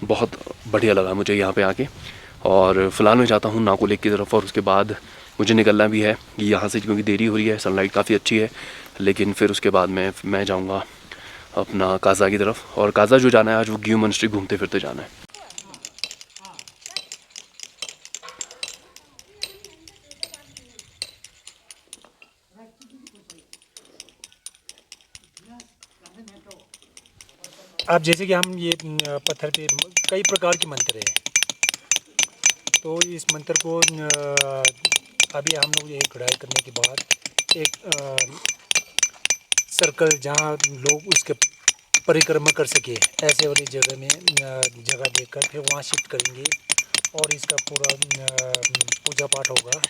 बहुत बढ़िया लगा मुझे यहाँ पे आके। और फ़िलहाल मैं जाता हूँ नाको लेक की तरफ, और उसके बाद मुझे निकलना भी है यहाँ से, क्योंकि देरी हो रही है, सनलाइट काफ़ी अच्छी है। लेकिन फिर उसके बाद मैं जाऊँगा अपना काज़ा की तरफ, और काज़ा जो जाना है आज वो ग्यू मॉनेस्ट्री घूमते फिरते जाना है। अब जैसे कि हम ये पत्थर पे कई प्रकार के मंत्र हैं, तो इस मंत्र को अभी हम लोग ये कढ़ाई करने के बाद एक सर्कल जहाँ लोग उसके परिक्रमा कर सके ऐसे वाली जगह में जगह देखकर फिर वहाँ शिफ्ट करेंगे और इसका पूरा पूजा पाठ होगा,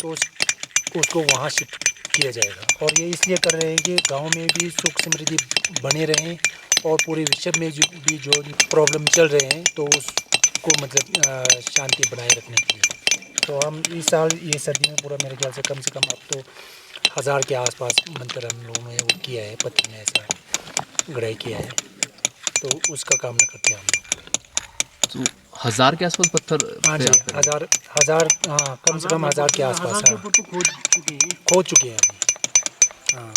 तो उसको वहाँ शिफ्ट किया जाएगा। और ये इसलिए कर रहे हैं कि गांव में भी सुख समृद्धि बने रहें और पूरे विश्व में जो प्रॉब्लम चल रहे हैं तो उसको मतलब शांति बनाए रखने के लिए। तो हम इस साल ये सर्दी में पूरा मेरे ख्याल से कम अब तो 1000 के आसपास मंत्र हम लोगों ने वो किया है, पत्थर में ऐसा गढ़ाई किया है, तो उसका कामना करते हैं हम लोग। तो 1000 के आसपास पत्थर? हाँ जी, हज़ार हाँ, कम से कम 1000 के आसपास खोद चुके हैं अभी। हाँ,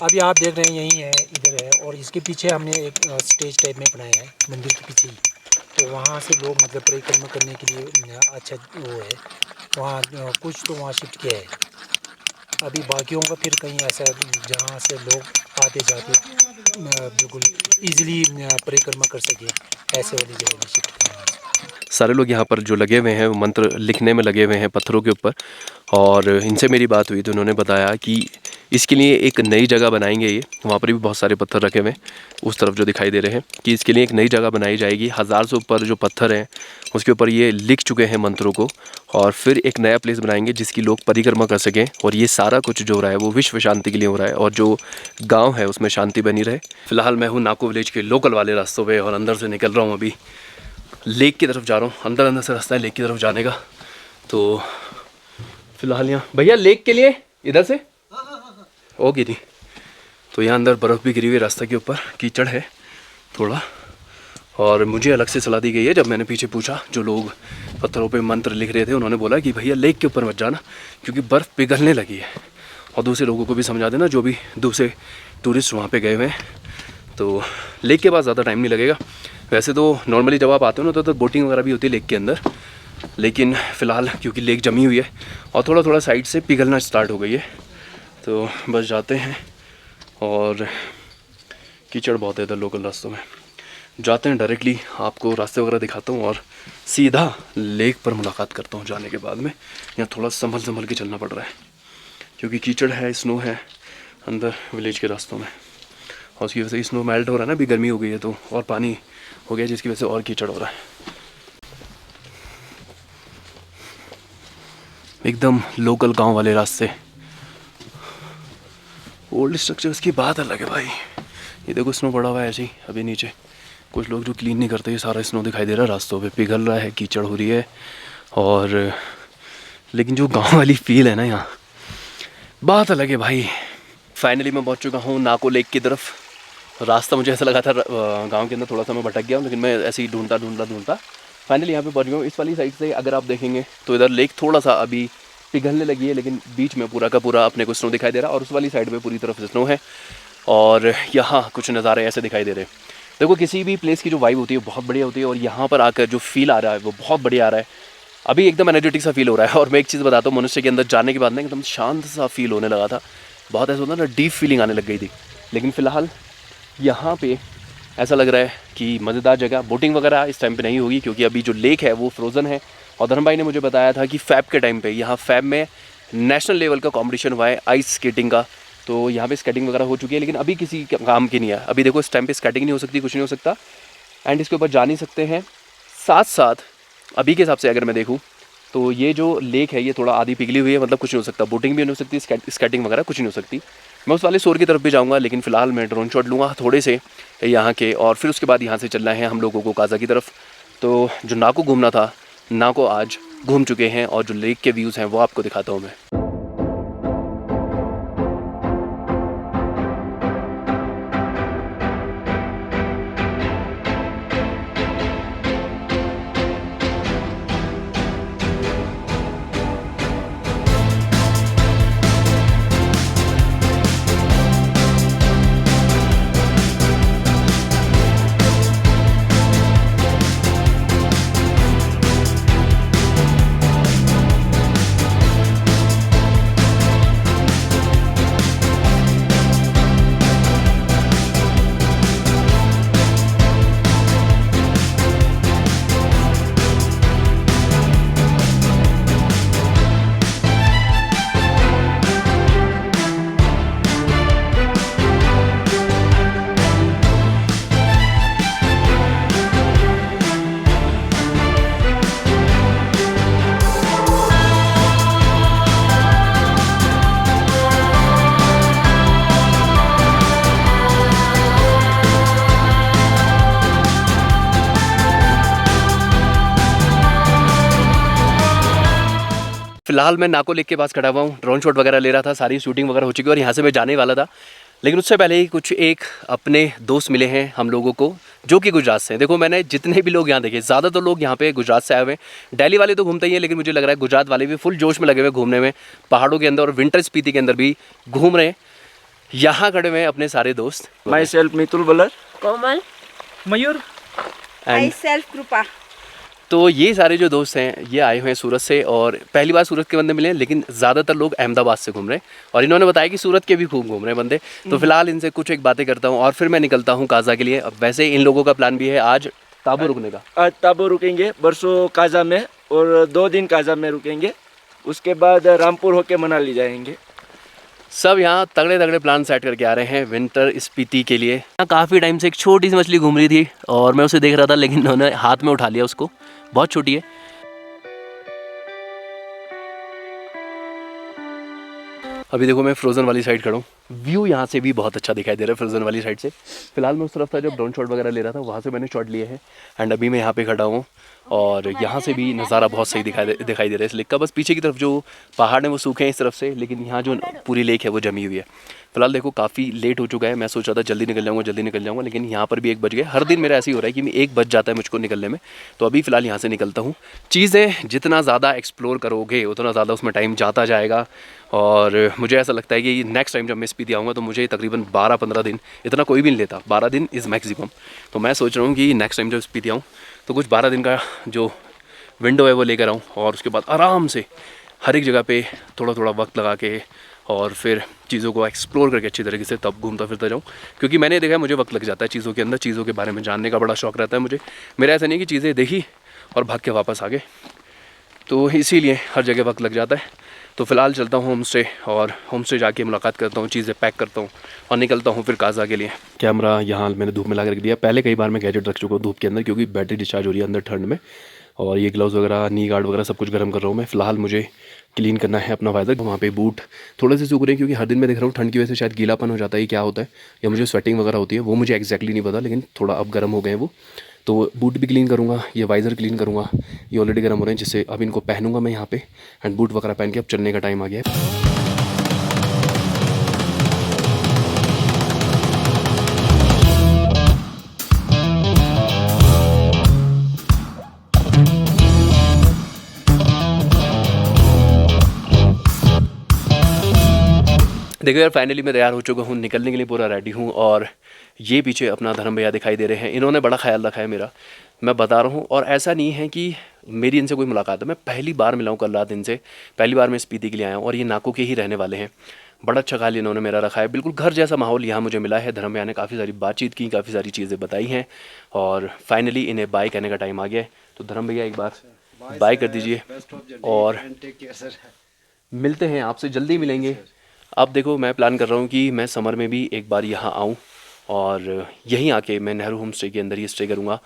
अभी आप देख रहे हैं यही है, इधर है, और इसके पीछे हमने एक स्टेज टाइप में बनाया है मंदिर के पीछे ही, तो वहाँ से लोग मतलब परिक्रमा करने के लिए अच्छा वो है, वहाँ कुछ तो वहाँ शिफ्ट किया है। अभी बाकियों का फिर कहीं ऐसा जहाँ से लोग आते जाते बिल्कुल ईज़िली परिक्रमा कर सके ऐसे वाली जगह में शिफ्ट किया है। सारे लोग यहाँ पर जो लगे हुए हैं वो मंत्र लिखने में लगे हुए हैं पत्थरों के ऊपर, और इनसे मेरी बात हुई तो उन्होंने बताया कि इसके लिए एक नई जगह बनाएंगे। ये वहाँ पर भी बहुत सारे पत्थर रखे हुए हैं उस तरफ जो दिखाई दे रहे हैं, कि इसके लिए एक नई जगह बनाई जाएगी। 1000 से ऊपर जो पत्थर हैं उसके ऊपर ये लिख चुके हैं मंत्रों को, और फिर एक नया प्लेस बनाएंगे जिसकी लोग परिक्रमा कर सकें। और ये सारा कुछ जो हो रहा है वो विश्व शांति के लिए हो रहा है, और जो गाँव है उसमें शांति बनी रहे। फिलहाल मैं हूँ नाको विलेज के लोकल वाले रास्तों पर, और अंदर से निकल रहा हूँ, अभी लेक की तरफ जा रहा हूँ। अंदर से रास्ता है लेक की तरफ जाने का। तो फिलहाल यहाँ भैया लेक के लिए इधर से ओ गिरी, तो यहाँ अंदर बर्फ़ भी गिरी हुई है, रास्ते के ऊपर कीचड़ है थोड़ा। और मुझे अलग से सलाह दी गई है, जब मैंने पीछे पूछा जो लोग पत्थरों पे मंत्र लिख रहे थे उन्होंने बोला कि भैया लेक के ऊपर मत जाना क्योंकि बर्फ़ पिघलने लगी है। और दूसरे लोगों को भी समझा देना जो भी दूसरे टूरिस्ट वहाँ पे गए हुए हैं। तो लेक के पास ज़्यादा टाइम नहीं लगेगा। वैसे तो नॉर्मली जब आप आते हो ना तो बोटिंग वगैरह भी होती है लेक के अंदर, लेकिन फ़िलहाल क्योंकि लेक जमी हुई है और थोड़ा थोड़ा साइड से पिघलना स्टार्ट हो गई है, तो बस जाते हैं। और कीचड़ बहुत है इधर लोकल रास्तों में, जाते हैं डायरेक्टली। आपको रास्ते वगैरह दिखाता हूँ और सीधा लेक पर मुलाकात करता हूँ जाने के बाद में। यहाँ थोड़ा संभल के चलना पड़ रहा है क्योंकि कीचड़ है, स्नो है अंदर विलेज के रास्तों में, और उसकी वजह से स्नो मेल्ट हो रहा है ना, अभी गर्मी हो गई है तो और पानी हो गया जिसकी वजह से और कीचड़ हो रहा है। एकदम लोकल गांव वाले रास्ते। ओल्ड स्ट्रक्चर्स की बात अलग है भाई। ये देखो स्नो पड़ा हुआ है ऐसे ही अभी नीचे, कुछ लोग जो क्लीन नहीं करते, ये सारा स्नो दिखाई दे रहा है रास्तों पे, पिघल रहा है, कीचड़ हो रही है। और लेकिन जो गांव वाली फील है ना यहाँ, बात अलग है भाई। फाइनली मैं पहुँच चुका हूँ नाको लेक की तरफ। रास्ता मुझे ऐसा लगा था गांव के अंदर थोड़ा सा मैं भटक गया हूँ, लेकिन मैं ऐसे ही ढूंढता फाइनली यहाँ पे पहुँच गया हूँ। इस वाली साइड से अगर आप देखेंगे तो इधर लेक थोड़ा सा अभी पिघलने लगी है, लेकिन बीच में पूरा का पूरा अपने को स्नो दिखाई दे रहा है, और उस वाली साइड पे पूरी तरफ स्नो है। और यहाँ कुछ नज़ारे ऐसे दिखाई दे रहे हैं। देखो किसी भी प्लेस की जो वाइब होती है बहुत बढ़िया होती है, और यहाँ पर आकर जो फील आ रहा है वो बहुत बढ़िया आ रहा है। अभी एकदम एनर्जेटिक सा फील हो रहा है। और मैं एक चीज़ बताता हूँ, मनुष्य के अंदर जाने के बाद ना एकदम शांत सा फील होने लगा था, बहुत ऐसा होता है ना, डीप फीलिंग आने लग गई थी। लेकिन फ़िलहाल यहाँ पे ऐसा लग रहा है कि मज़ेदार जगह। बोटिंग वगैरह इस टाइम पे नहीं होगी क्योंकि अभी जो लेक है वो फ्रोज़न है। और धर्म भाई ने मुझे बताया था कि फैब के टाइम पे यहाँ फैब में नेशनल लेवल का कंपटीशन हुआ है आइस स्केटिंग का, तो यहाँ पे स्केटिंग वगैरह हो चुकी है, लेकिन अभी किसी काम की नहीं है। अभी देखो इस टाइम पे स्केटिंग नहीं हो सकती, कुछ नहीं हो सकता, एंड इसके ऊपर जा नहीं सकते हैं। साथ साथ अभी के हिसाब से अगर मैं देखूँ तो ये जो लेक है ये थोड़ा आधी पिघली हुई है, मतलब कुछ नहीं हो सकता, बोटिंग भी नहीं हो सकती, स्केटिंग वगैरह कुछ नहीं हो सकती। मैं उस वाले शोर की तरफ भी जाऊँगा, लेकिन फ़िलहाल मैं ड्रोन शॉट लूँगा थोड़े से यहाँ के, और फिर उसके बाद यहाँ से चलना है हम लोगों को काज़ा की तरफ। तो जो नाको घूमना था, नाको आज घूम चुके हैं, और जो लेक के व्यूज़ हैं वो आपको दिखाता हूँ मैं। फिलहाल मैं नाको लेक के पास खड़ा हुआ हूँ, ड्रोन शॉट वगैरह ले रहा था, सारी शूटिंग वगैरह हो चुकी है और यहाँ से मैं जाने वाला था। लेकिन उससे पहले ही कुछ एक अपने दोस्त मिले हैं हम लोगों को, जो कि गुजरात से हैं। देखो मैंने जितने भी लोग यहाँ देखे, ज़्यादातर लोग यहाँ पे गुजरात से आए हुए हैं। दिल्ली वाले तो घूमते ही हैं, लेकिन मुझे लग रहा है गुजरात वाले भी फुल जोश में लगे हुए घूमने में, पहाड़ों के अंदर और विंटर स्पीति के अंदर भी घूम रहे हैं। यहाँ खड़े हुए हैं अपने सारे दोस्त। Myself Mitul Balar, Komal, Mayur, I self Kripa. तो ये सारे जो दोस्त हैं ये आए हुए हैं सूरत से और पहली बार सूरत के बंदे मिले हैं, लेकिन ज़्यादातर लोग अहमदाबाद से घूम रहे हैं और इन्होंने बताया कि सूरत के भी खूब घूम रहे हैं बंदे। तो फिलहाल इनसे कुछ एक बातें करता हूँ और फिर मैं निकलता हूँ काजा के लिए। अब वैसे इन लोगों का प्लान भी है आज ताबू रुकने का। आज ताबो रुकेंगे, परसों काजा में और 2 दिन काजा में रुकेंगे, उसके बाद रामपुर होके मनाली जाएंगे। सब यहाँ तगड़े तगड़े प्लान सेट करके आ रहे हैं विंटर स्पीति के लिए। काफ़ी टाइम से एक छोटी सी मछली घूम रही थी और मैं उसे देख रहा था, लेकिन उन्होंने हाथ में उठा लिया उसको, बहुत छोटी है। अभी देखो मैं फ्रोज़न वाली साइड खड़ा हूँ, व्यू यहाँ से भी बहुत अच्छा दिखाई दे रहा है फ्रोज़न वाली साइड से। फिलहाल मैं उस तरफ था जब ड्रोन शॉट वगैरह ले रहा था, वहाँ से मैंने शॉट लिए हैं एंड अभी मैं यहाँ पे खड़ा हूँ और यहाँ से भी नज़ारा बहुत सही दिखाई दे रहा है इस लेक का। बस पीछे की तरफ जो पहाड़ हैं वो सूखे हैं इस तरफ से, लेकिन यहाँ जो पूरी लेक है वो जमी हुई है। फिलहाल देखो काफ़ी लेट हो चुका है, मैं सोच रहा था जल्दी निकल जाऊँगा, लेकिन यहाँ पर भी 1 बज गए। हर दिन मेरा ऐसे ही हो रहा है कि 1 बज जाता है मुझको निकलने में। तो अभी फ़िलहाल यहाँ से निकलता हूँ। चीज़ें जितना ज़्यादा एक्सप्लोर करोगे उतना ज़्यादा उसमें टाइम जाता जाएगा और मुझे ऐसा लगता है कि नेक्स्ट टाइम जब मैं स्पीति आऊँगा तो मुझे तकरीबन 12-15 दिन, इतना कोई भी नहीं लेता, 12 दिन इज़ मैक्सिमम। तो मैं सोच रहा हूँ कि नेक्स्ट टाइम जब स्पीति आऊँ तो कुछ 12 दिन का जो विंडो है वो लेकर आऊँ और उसके बाद आराम से हर एक जगह पे थोड़ा थोड़ा वक्त लगा के और फिर चीज़ों को एक्सप्लोर करके अच्छी तरीके से तब घूमता फिरता जाऊँ। क्योंकि मैंने देखा है मुझे वक्त लग जाता है चीज़ों के अंदर, चीज़ों के बारे में जानने का बड़ा शौक़ रहता है मुझे। मेरा ऐसा नहीं कि चीज़ें देखी और भाग के वापस आ गए, तो इसीलिए हर जगह वक्त लग जाता है। तो फ़िलहाल चलता हूँ होम स्टे और होम स्टे जाके मुलाकात करता हूँ, चीज़ें पैक करता हूँ और निकलता हूँ फिर काजा के लिए। कैमरा यहाँ मैंने धूप में ला के रख दिया। पहले कई बार मैं गैजेट रख चुका हूँ धूप के अंदर, क्योंकि बैटरी डिस्चार्ज हो रही है अंदर ठंड में। और ये ग्लव्स वगैरह, नी गार्ड वगैरह सब कुछ गर्म कर रहा हूँ मैं। फ़िलहाल मुझे क्लीन करना है अपना वाइज़र। वहाँ पे बूट थोड़े से सूख रहे हैं, क्योंकि हर दिन मैं देख रहा हूँ ठंड की वजह से शायद गीलापन हो जाता है, क्या होता है, या मुझे स्वेटिंग वगैरह होती है, वो मुझे एक्जैक्टली नहीं पता, लेकिन थोड़ा अब गर्म हो गए हैं वो। तो बूट भी क्लीन करूँगा, ये वाइज़र क्लीन करूँगा, ये ऑलरेडी गर्म हो रहे हैं, जिससे अब इनको पहनूंगा मैं यहाँ पे एंड बूट वगैरह पहन के अब चलने का टाइम आ गया है। देखो यार, फाइनली मैं तैयार हो चुका हूँ, निकलने के लिए पूरा रेडी हूँ। और ये पीछे अपना धर्म भैया दिखाई दे रहे हैं, इन्होंने बड़ा ख्याल रखा है मेरा, मैं बता रहा हूँ। और ऐसा नहीं है कि मेरी इनसे कोई मुलाकात है, मैं पहली बार मिला हूँ कल रात इनसे, पहली बार मैं स्पीति के लिए आया हूँ और ये नाको के ही रहने वाले हैं। बड़ा अच्छा ख्याल इन्होंने मेरा रखा है, बिल्कुल घर जैसा माहौल यहाँ मुझे मिला है। धर्म भैया ने काफ़ी सारी बातचीत की, काफ़ी सारी चीज़ें बताई हैं और फाइनली इन्हें बाय कहने का टाइम आ गया है। तो धर्म भैया एक बार बाय कर दीजिए और मिलते हैं, आपसे जल्दी मिलेंगे। अब देखो मैं प्लान कर रहा हूँ कि मैं समर में भी एक बार यहाँ आऊँ और यहीं आके मैं नेहरू होम स्टे के अंदर ही स्टे करूँगा।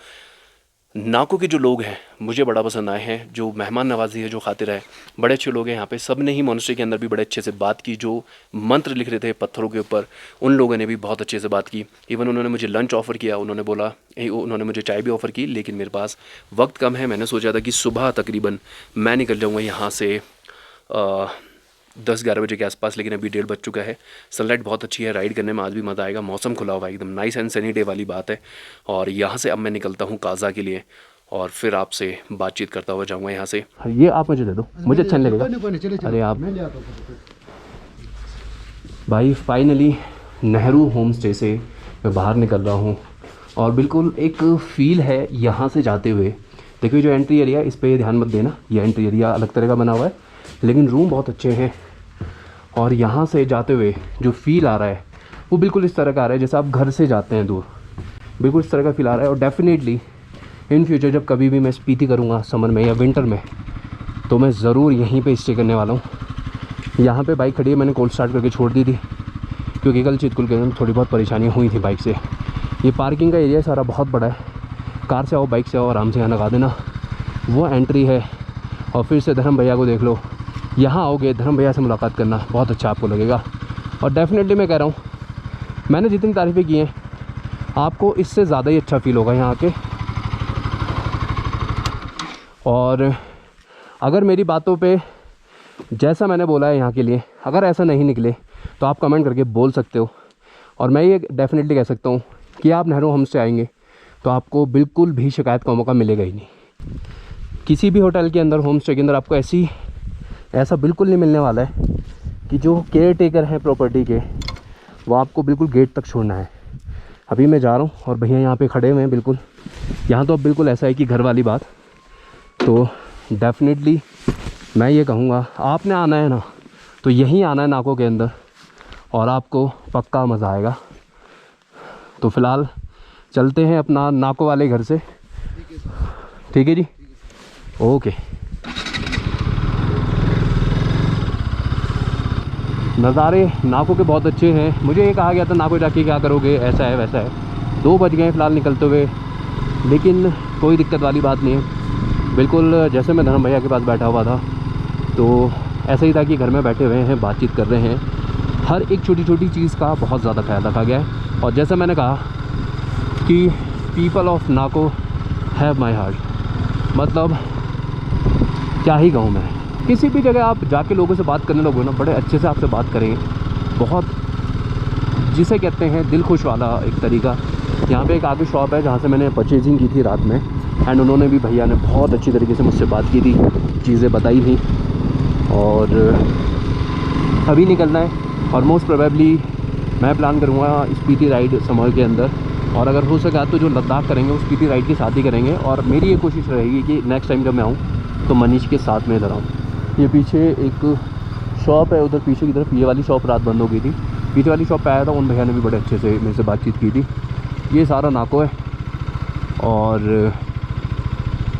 नाको के जो लोग हैं मुझे बड़ा पसंद आए हैं, जो मेहमान नवाजी है, जो खातिर है, बड़े अच्छे लोग हैं यहाँ पे। सब ने ही मोनेस्ट्री के अंदर भी बड़े अच्छे से बात की, जो मंत्र लिख रहे थे पत्थरों के ऊपर उन लोगों ने भी बहुत अच्छे से बात की। इवन उन्होंने मुझे लंच ऑफ़र किया, उन्होंने मुझे चाय भी ऑफ़र की, लेकिन मेरे पास वक्त कम है। मैंने सोचा था कि सुबह तकरीबन मैं निकल जाऊँगा यहाँ से 10-11 बजे के आसपास, लेकिन अभी 1:30 बज चुका है। सनलाइट बहुत अच्छी है, राइड करने में आज भी मज़ा आएगा, मौसम खुला हुआ है एकदम, नाइस एंड सनी डे वाली बात है। और यहाँ से अब मैं निकलता हूँ काजा के लिए और फिर आपसे बातचीत करता हुआ जाऊँगा यहाँ से। ये आप मुझे दे दो, मुझे अच्छा नहीं लगेगा। अरे आप भाई, फाइनली नेहरू होम स्टे से मैं बाहर निकल रहा हूँ और बिल्कुल एक फ़ील है यहाँ से जाते हुए। देखिए जो एंट्री एरिया, इस पर ध्यान मत देना, ये एंट्री एरिया अलग तरह का बना हुआ है, लेकिन रूम बहुत अच्छे हैं। और यहाँ से जाते हुए जो फ़ील आ रहा है वो बिल्कुल इस तरह का आ रहा है जैसे आप घर से जाते हैं दूर, बिल्कुल इस तरह का फ़ील आ रहा है। और डेफिनेटली इन फ्यूचर जब कभी भी मैं स्पीति करूँगा समर में या विंटर में, तो मैं ज़रूर यहीं पे स्टे करने वाला हूँ। यहाँ पे बाइक खड़ी है, मैंने कोल्ड स्टार्ट करके छोड़ दी थी क्योंकि कल चितकुल के अंदर थोड़ी बहुत परेशानी हुई थी बाइक से। ये पार्किंग का एरिया सारा बहुत बड़ा है, कार से आओ, बाइक से आओ, आराम से यहाँ लगा देना। वो एंट्री है और फिर से धर्म भैया को देख लो। यहाँ आओगे, धर्म भैया से मुलाकात करना, बहुत अच्छा आपको लगेगा। और डेफिनेटली मैं कह रहा हूँ, मैंने जितनी तारीफ़ें की हैं आपको इससे ज़्यादा ही अच्छा फ़ील होगा यहाँ आके। और अगर मेरी बातों पे जैसा मैंने बोला है यहाँ के लिए, अगर ऐसा नहीं निकले तो आप कमेंट करके बोल सकते हो। और मैं ये डेफिनेटली कह सकता हूँ कि आप नेहरू होम स्टे आएंगे तो आपको बिल्कुल भी शिकायत का मौका मिलेगा ही नहीं। किसी भी होटल के अंदर, होम स्टे के अंदर आपको ऐसा बिल्कुल नहीं मिलने वाला है कि जो केयर टेकर हैं प्रॉपर्टी के, वो आपको बिल्कुल गेट तक छोड़ना है। अभी मैं जा रहा हूँ और भैया यहाँ पे खड़े हुए हैं बिल्कुल। यहाँ तो अब बिल्कुल ऐसा है कि घर वाली बात। तो डेफिनेटली मैं ये कहूँगा, आपने आना है ना तो यहीं आना है नाकों के अंदर, और आपको पक्का मज़ा आएगा। तो फ़िलहाल चलते हैं अपना नाकों वाले घर से। ठीक है जी, ओके। नज़ारे नाकों के बहुत अच्छे हैं। मुझे ये कहा गया था नाकों जाके क्या करोगे, ऐसा है वैसा है। 2 बज गए फ़िलहाल निकलते हुए, लेकिन कोई दिक्कत वाली बात नहीं है। बिल्कुल जैसे मैं धर्म भैया के पास बैठा हुआ था तो ऐसा ही था कि घर में बैठे हुए हैं, बातचीत कर रहे हैं। हर एक छोटी छोटी चीज़ का बहुत ज़्यादा ख्याल रखा गया है। और जैसा मैंने कहा कि people of Nako have my heart. मतलब क्या ही कहूँ मैं, किसी भी जगह आप जाके लोगों से बात करने लगो ना, बड़े अच्छे से आपसे बात करेंगे। बहुत जिसे कहते हैं दिल खुश वाला एक तरीका। यहाँ पे एक आगे शॉप है जहाँ से मैंने परचेजिंग की थी रात में, एंड उन्होंने भी, भैया ने बहुत अच्छी तरीके से मुझसे बात की थी, चीज़ें बताई थी। और अभी निकलना है और मोस्ट प्रोबेबली मैं प्लान करूँगा स्पीति राइड समर के अंदर। और अगर हो सका तो जो लद्दाख करेंगे वो स्पीति राइड के साथ ही करेंगे। और मेरी ये कोशिश रहेगी कि नेक्स्ट टाइम जब मैं आऊँ तो मनीष के साथ में इधर आऊँ। ये पीछे एक शॉप है, उधर पीछे की तरफ, ये वाली शॉप रात बंद हो गई थी। पीछे वाली शॉप पे आया था, उन भैया ने भी बड़े अच्छे से मेरे से बातचीत की थी। ये सारा नाको है। और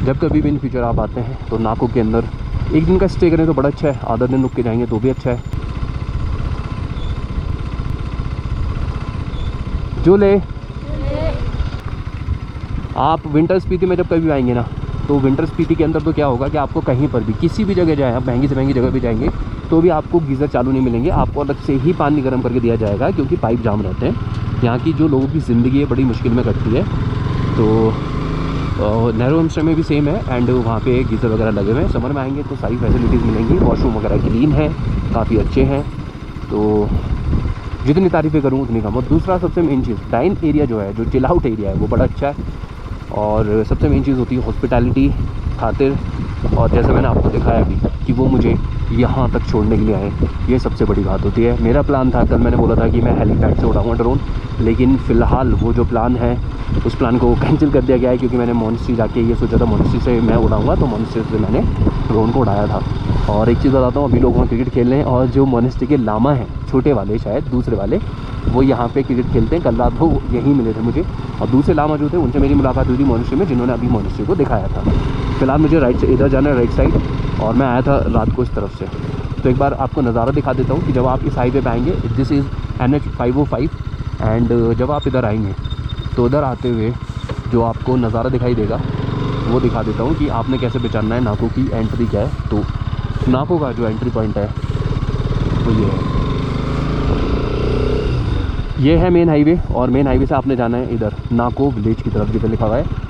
जब कभी भी इन फ्यूचर आप आते हैं तो नाको के अंदर एक दिन का स्टे करें तो बड़ा अच्छा है, आधा दिन रुक के जाएंगे तो भी अच्छा है। जो ले आप विंटर स्पीति में जब कभी आएंगे ना, तो विंटर स्पीति के अंदर तो क्या होगा कि आपको कहीं पर भी किसी भी जगह जाएँ, आप महंगी से महंगी जगह भी जाएंगे तो भी आपको गीज़र चालू नहीं मिलेंगे, आपको अलग से ही पानी गर्म करके दिया जाएगा, क्योंकि पाइप जाम रहते हैं। यहाँ की जो लोगों की ज़िंदगी है बड़ी मुश्किल में कटती है। तो नेहरू होम स्टे में भी सेम है, एंड वहाँ पे गीज़र वगैरह लगे हुए हैं। समर में आएंगे तो सारी फैसिलिटीज़ मिलेंगी, वॉशरूम वगैरह क्लीन है, काफ़ी अच्छे हैं। तो जितनी तारीफ़ें करूँ उतनी कम। और दूसरा सबसे मेन चीज़, डाइन एरिया जो है, जो चिल आउट एरिया है, वो बड़ा अच्छा है। और सबसे मेन चीज़ होती है हॉस्पिटैलिटी खातिर। और जैसे मैंने आपको दिखाया अभी कि वो मुझे यहाँ तक छोड़ने के लिए आए, ये सबसे बड़ी बात होती है। मेरा प्लान था, कल मैंने बोला था कि मैं हेलीपैड से उड़ाऊँगा ड्रोन, लेकिन फ़िलहाल वो जो प्लान है उस प्लान को कैंसिल कर दिया गया है, क्योंकि मैंने मोनेस्ट्री जाके ये सोचा था मोनेस्ट्री से मैं उड़ाऊँगा, तो मोनेस्ट्री से मैंने ड्रोन को उड़ाया था। और एक चीज़ बताता हूँ, अभी लोग वहाँ क्रिकेट खेल रहे हैं, और जो मोनेस्ट्री के लामा हैं, छोटे वाले शायद दूसरे वाले, वो यहाँ पे क्रिकेट खेलते हैं। कल रात वो यहीं मिले थे मुझे, और दूसरे लामा जो थे उनसे मेरी मुलाकात हुई थी मोनेस्ट्री में, जिन्होंने अभी मोनेस्ट्री को दिखाया था। फिलहाल मुझे राइट से इधर जाना है, राइट साइड, और मैं आया था रात को इस तरफ से। तो एक बार आपको नज़ारा दिखा देता हूँ कि जब आप इस हाईवे पे आएंगे, दिस इज़ NH 505, एंड जब आप इधर आएंगे तो उधर आते हुए जो आपको नज़ारा दिखाई देगा वो दिखा देता हूँ कि आपने कैसे पहचानना है नाको की एंट्री क्या है। तो नाको का जो एंट्री पॉइंट है वो ये है मेन हाईवे, और मेन हाईवे से आपने जाना है इधर नाको विलेज की तरफ, जिधर लिखा हुआ है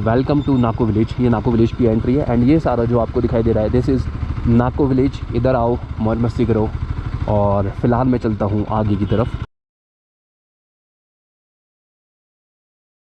वेलकम टू नाको विलेज। ये नाको विलेज की एंट्री है, एंड ये सारा जो आपको दिखाई दे रहा है, दिस इज़ नाको विलेज। इधर आओ, मौज मस्ती करो। और फ़िलहाल मैं चलता हूँ आगे की तरफ।